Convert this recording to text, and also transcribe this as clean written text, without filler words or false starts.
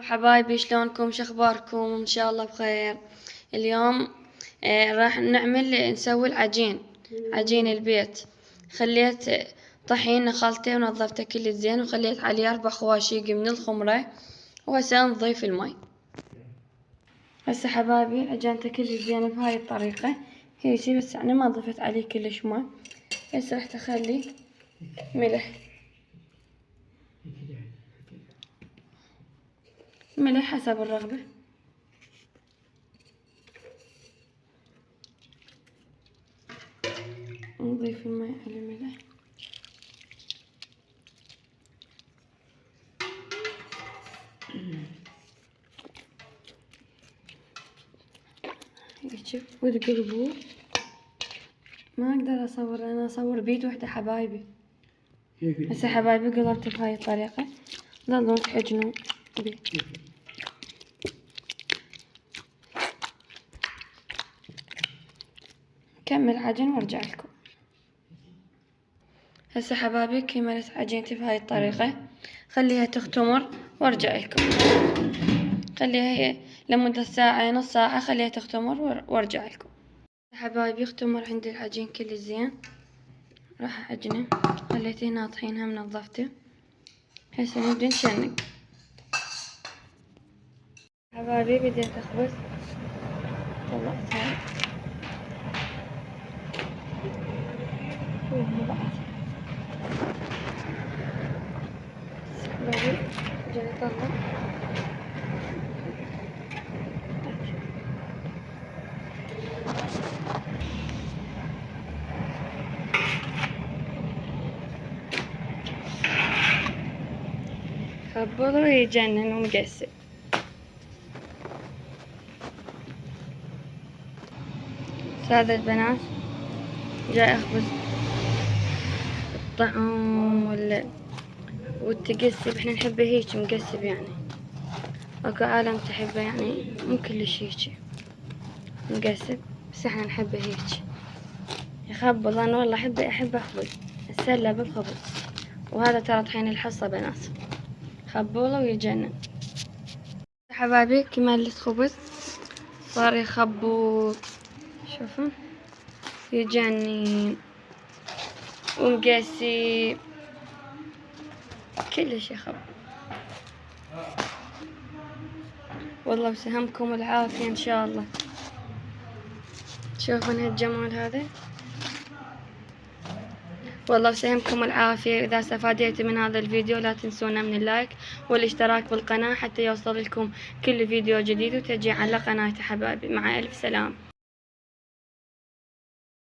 حبايبي، شلونكم؟ شخباركم؟ ان شاء الله بخير. اليوم راح نسوي العجين، عجين البيت. خليت طحين خلطه ونظفته كل زين، وخليت عليه 4 خواشيق من الخمرة، وهسه نضيف المي. هسه حبايبي عجنته كل زين بهاي الطريقة هيجي، بس يعني ما ضفت عليه كلش ماء. هسه راح اخلي ملح حسب الرغبة. نضيف الماء على الملح. هيك وتقلبوه. ما اقدر اصور، انا اصور بيد وحده حبايبي. هسه حبايبي قلبت بهاي الطريقة، ظلوا تحجنوا بيه. كمل عجن وارجع لكم. هسه حبايبي كملت عجينتي بهاي الطريقة، خليها تختمر وارجع لكم. خليها هي لمدة ساعة نص ساعة، خليها تختمر وارجع لكم. حبايبي اختمر عندي العجين كل زين، راح اعجنه. خليت هنا طحين هم نظفته. هسه نبدأ نشنق. حبايبي بديت اخبز، طلعت هاي حبايبي جاي اطلع. خبره يجنن ومقسم. سادة البنات، جاي اخبز الطعم والتقسب. احنا نحبه هيك مقسب، يعني اكو عالم تحبه يعني مو كلش هيك مقسب، بس احنا نحبه هيك. يخبز، انا والله احب اخبز، اتسلى بالخبز. وهذا ترى طحين الحصة بنات، خبوله ويجنن. حبايبي كملت خبز، صار يخبو، شوفوا يجنن ومقسي كلش يخب. والله وسهمكم العافية ان شاء الله. شوفوا هالجمال هذا، والله وسهمكم العافية. إذا استفاديتوا من هذا الفيديو لا تنسونا من اللايك والاشتراك بالقناة حتى يوصل لكم كل فيديو جديد وتشجيع على قناتي حبايبي. مع ألف سلام.